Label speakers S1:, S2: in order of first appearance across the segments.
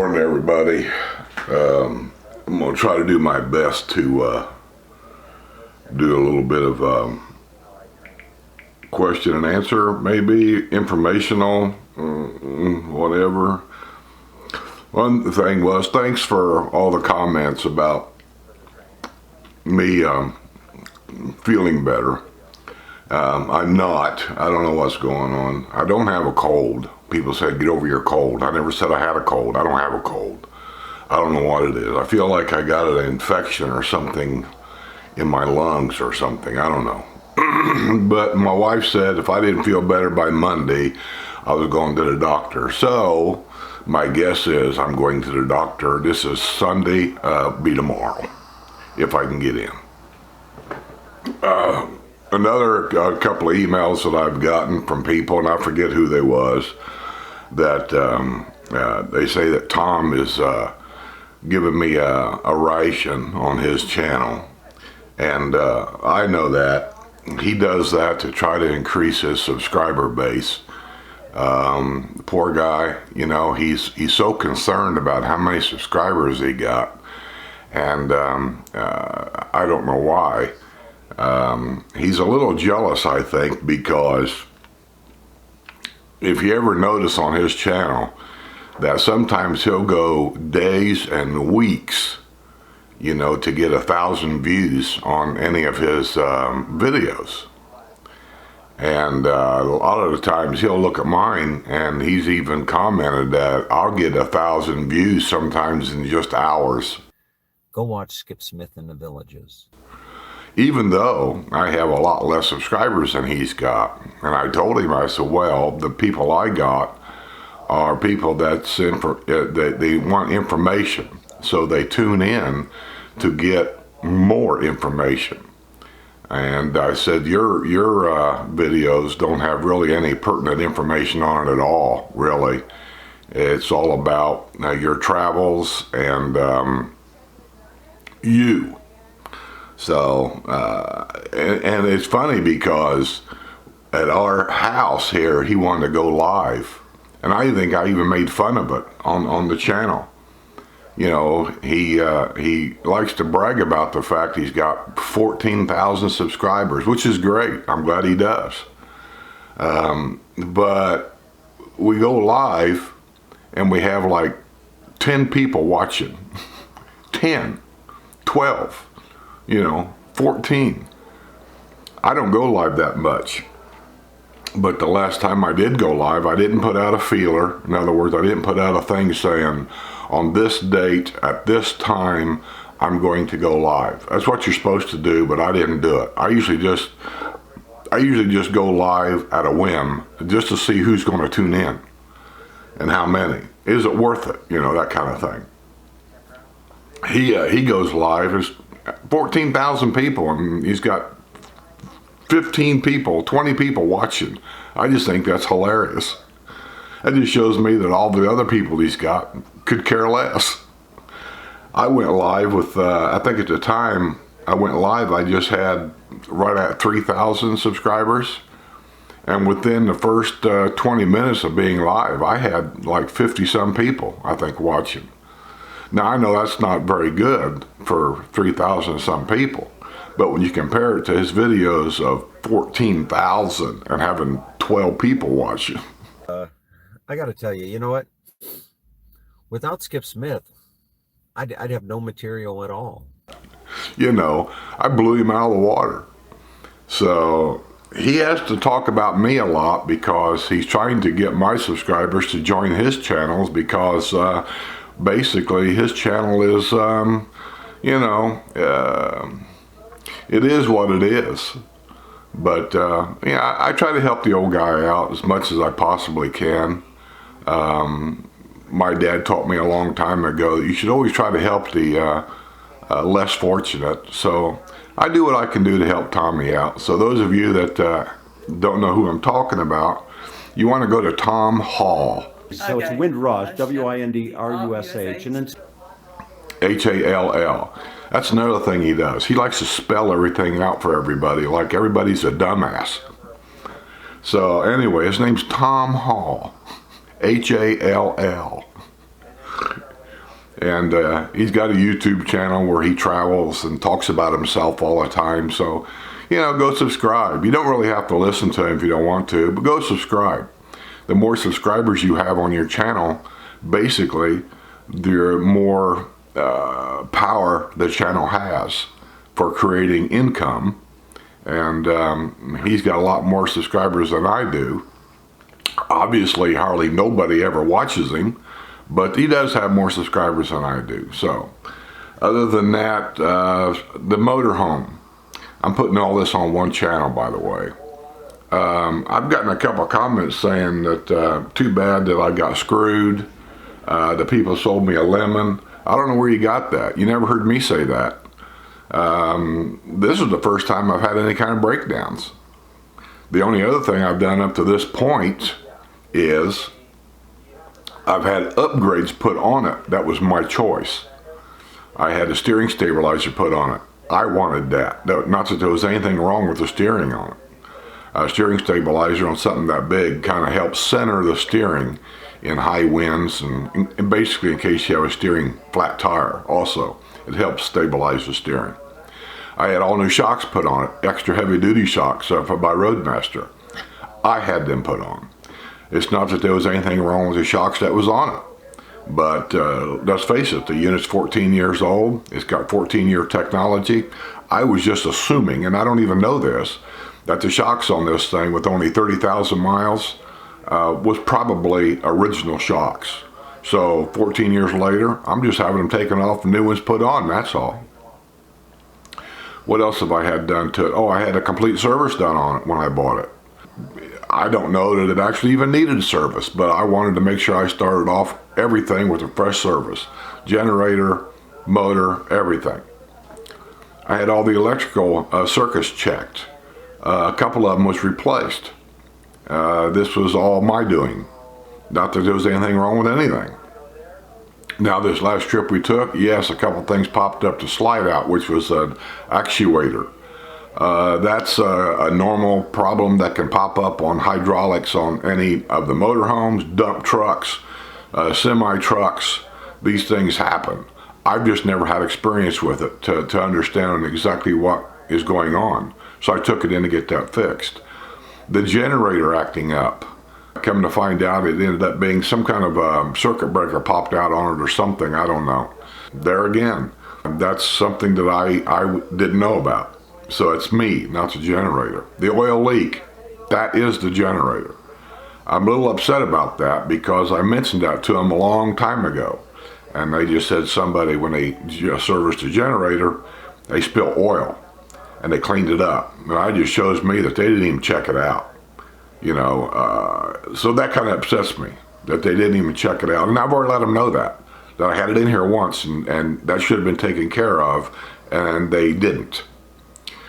S1: morning, everybody. I'm going to try to do my best to do a little bit of question and answer, maybe informational, whatever. One thing was, thanks for all the comments about me feeling better. I'm not. I don't know what's going on. I don't have a cold. People said, get over your cold. I never said I had a cold. I don't have a cold. I don't know what it is. I feel like I got an infection or something in my lungs or something. I don't know. But my wife said if I didn't feel better by Monday, I was going to the doctor. So my guess is I'm going to the doctor. This is Sunday, be tomorrow, if I can get in. Another couple of emails that I've gotten from people, and I forget who they was, that they say that Tom is giving me a ration on his channel. And I know that. He does that to try to increase his subscriber base. Poor guy, you know, he's so concerned about how many subscribers he got. And I don't know why. He's a little jealous, I think, because if you ever notice on his channel that sometimes he'll go days and weeks, you know, to get 1,000 views on any of his videos. And a lot of the times he'll look at mine, and he's even commented that I'll get 1,000 views sometimes in just hours.
S2: Go watch Skip Smith in the Villages.
S1: Even though I have a lot less subscribers than he's got. And I told him, I said, well, the people I got are people that's they want information. So they tune in to get more information. And I said, your videos don't have really any pertinent information on it at all, really. It's all about your travels and you. So, and it's funny because at our house here, he wanted to go live. And I think I even made fun of it on the channel. You know, he likes to brag about the fact he's got 14,000 subscribers, which is great. I'm glad he does. But we go live and we have like 10 people watching. 10, 12. You know, 14. I don't go live that much. But the last time I did go live, I didn't put out a feeler. In other words, I didn't put out a thing saying, on this date, at this time, I'm going to go live. That's what you're supposed to do, but I didn't do it. I usually just go live at a whim, just to see who's going to tune in and how many. Is it worth it? You know, that kind of thing. He goes live. There's 14,000 people, and he's got 15 people, 20 people watching. I just think that's hilarious. That just shows me that all the other people he's got could care less. I went live with, I think at the time I went live, I just had right at 3,000 subscribers. And within the first 20 minutes of being live, I had like 50 some people, I think, watching. Now, I know that's not very good for 3,000 some people, but when you compare it to his videos of 14,000 and having 12 people watching.
S2: I got to tell you, you know what? Without Skip Smith, I'd have no material at all.
S1: You know, I blew him out of the water. So he has to talk about me a lot because he's trying to get my subscribers to join his channels because basically his channel is, you know, it is what it is. But yeah, I try to help the old guy out as much as I possibly can. My dad taught me a long time ago that you should always try to help the less fortunate. So I do what I can do to help Tommy out. So those of you that don't know who I'm talking about, you want to go to Tom Hall.
S3: So it's Windrush, W-I-N-D-R-U-S-H, and then
S1: H-A-L-L. That's another thing he does. He likes to spell everything out for everybody, like everybody's a dumbass. So anyway, his name's Tom Hall. H-A-L-L. And he's got a YouTube channel where he travels and talks about himself all the time. So, go subscribe. You don't really have to listen to him if you don't want to, but go subscribe. The more subscribers you have on your channel, basically, the more power the channel has for creating income. And he's got a lot more subscribers than I do. Obviously, hardly nobody ever watches him, but he does have more subscribers than I do. So, other than that, the motorhome. I'm putting all this on one channel, by the way. I've gotten a couple of comments saying that too bad that I got screwed. The people sold me a lemon. I don't know where you got that. You never heard me say that. This is the first time I've had any kind of breakdowns. The only other thing I've done up to this point is I've had upgrades put on it. That was my choice. I had a steering stabilizer put on it. I wanted that. Not that there was anything wrong with the steering on it. A steering stabilizer on something that big kind of helps center the steering in high winds and basically in case you have a steering flat tire also. It helps stabilize the steering. I had all new shocks put on it, extra heavy duty shocks by Roadmaster. I had them put on. It's not that there was anything wrong with the shocks that was on it. But let's face it, the unit's 14 years old. It's got 14-year technology. I was just assuming, and I don't even know this, that the shocks on this thing with only 30,000 miles was probably original shocks. So 14 years later, I'm just having them taken off and new ones put on, that's all. What else have I had done to it? Oh, I had a complete service done on it when I bought it. I don't know that it actually even needed a service, but I wanted to make sure I started off everything with a fresh service. Generator, motor, everything. I had all the electrical circuits checked. A couple of them was replaced. This was all my doing. Not that there was anything wrong with anything. Now this last trip we took, yes, a couple things popped up to slide out, which was an actuator. That's a normal problem that can pop up on hydraulics on any of the motorhomes, dump trucks, semi-trucks. These things happen. I've just never had experience with it to understand exactly what is going on. So I took it in to get that fixed. The generator acting up. Come to find out, it ended up being some kind of circuit breaker popped out on it or something, I don't know. There again, that's something that I didn't know about. So it's me, not the generator. The oil leak, that is the generator. I'm a little upset about that because I mentioned that to them a long time ago. And they just said somebody, when they serviced the generator, they spilled oil and they cleaned it up. And that just shows me that they didn't even check it out. So that kind of upsets me, that they didn't even check it out. And I've already let them know that I had it in here once and that should have been taken care of, and they didn't.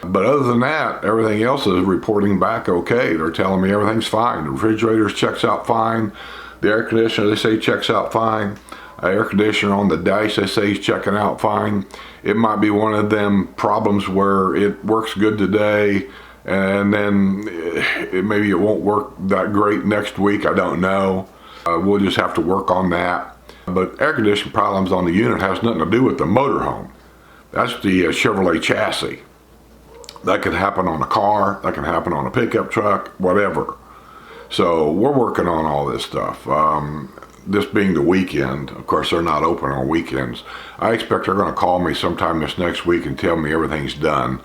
S1: But other than that, everything else is reporting back okay. They're telling me everything's fine. The refrigerator checks out fine. The air conditioner, they say, checks out fine. Air conditioner on the dash, they say, is checking out fine. It might be one of them problems where it works good today, and then maybe it won't work that great next week. I don't know. We'll just have to work on that. But air conditioning problems on the unit has nothing to do with the motorhome. That's the Chevrolet chassis. That could happen on a car, that can happen on a pickup truck, whatever. So we're working on all this stuff. This being the weekend, of course they're not open on weekends. I expect they're going to call me sometime this next week and tell me everything's done.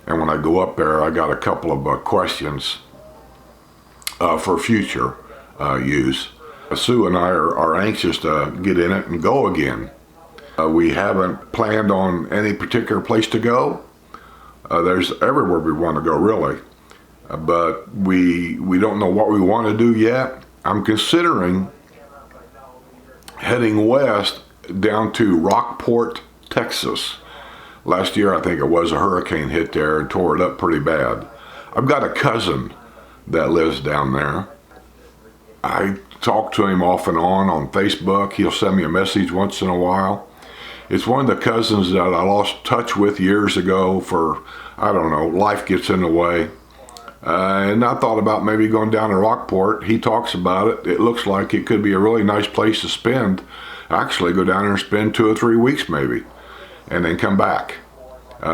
S1: And when I go up there, I got a couple of questions for future use. Sue and I are anxious to get in it and go again. We haven't planned on any particular place to go. There's everywhere we want to go, really. But we don't know what we want to do yet. I'm considering heading west down to Rockport, Texas. Last year, I think it was, a hurricane hit there and tore it up pretty bad. I've got a cousin that lives down there. I talk to him off and on Facebook. He'll send me a message once in a while. It's one of the cousins that I lost touch with years ago for, I don't know, life gets in the way. And I thought about maybe going down to Rockport. He talks about it. It looks like it could be a really nice place to spend actually go down there and spend 2 or 3 weeks maybe, and then come back.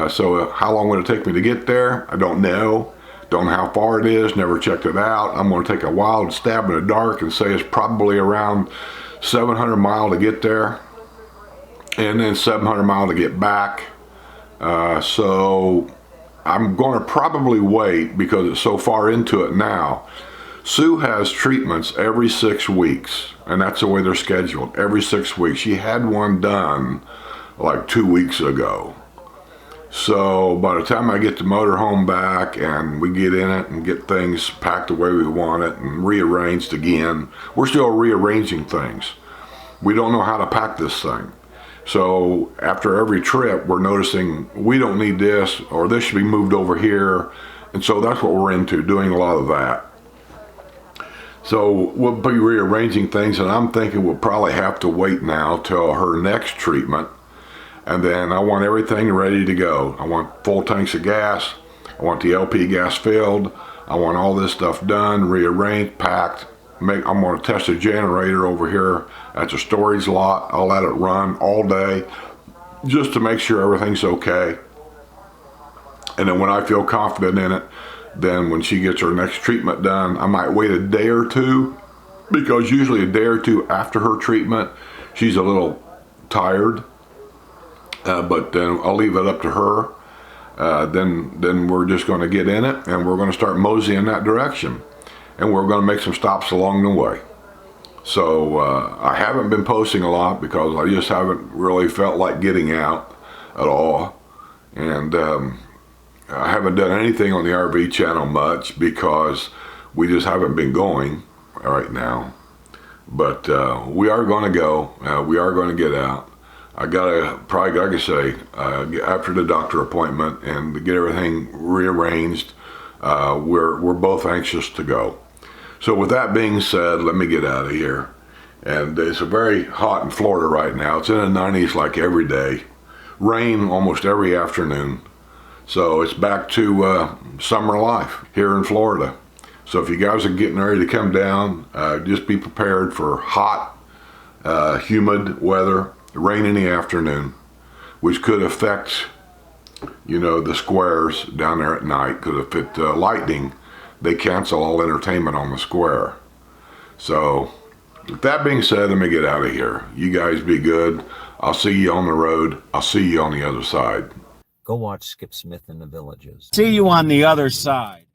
S1: So how long would it take me to get there? I don't know. Don't know how far it is, never checked it out. I'm going to take a wild stab in the dark and say it's probably around 700 miles to get there, and then 700 miles to get back. So I'm going to probably wait because it's so far into it now. Sue has treatments every 6 weeks, and that's the way they're scheduled, every 6 weeks. She had one done like 2 weeks ago. So by the time I get the motorhome back and we get in it and get things packed the way we want it and rearranged again, we're still rearranging things. We don't know how to pack this thing. So after every trip, we're noticing we don't need this, or this should be moved over here. And so that's what we're into, doing a lot of that. So we'll be rearranging things, and I'm thinking we'll probably have to wait now till her next treatment. And then I want everything ready to go. I want full tanks of gas. I want the LP gas filled. I want all this stuff done, rearranged, packed. I'm going to test a generator over here at the storage lot. I'll let it run all day just to make sure everything's okay. And then when I feel confident in it, then when she gets her next treatment done, I might wait a day or two, because usually a day or two after her treatment, she's a little tired. But then I'll leave it up to her. Then we're just going to get in it, and we're going to start moseying that direction. And we're going to make some stops along the way. So I haven't been posting a lot because I just haven't really felt like getting out at all. And I haven't done anything on the RV channel much because we just haven't been going right now. But we are going to go. We are going to get out. I gotta probably, like I say, after the doctor appointment and to get everything rearranged, we're both anxious to go. So with that being said, let me get out of here. And it's very hot in Florida right now. It's in the 90s like every day. Rain almost every afternoon. So it's back to summer life here in Florida. So if you guys are getting ready to come down, just be prepared for hot, humid weather. Rain in the afternoon, which could affect, the squares down there at night, because if it's lightning, they cancel all entertainment on the square. So with that being said, let me get out of here. You guys be good. I'll see you on the road. I'll see you on the other side.
S2: Go watch Skip Smith in the Villages.
S4: See you on the other side.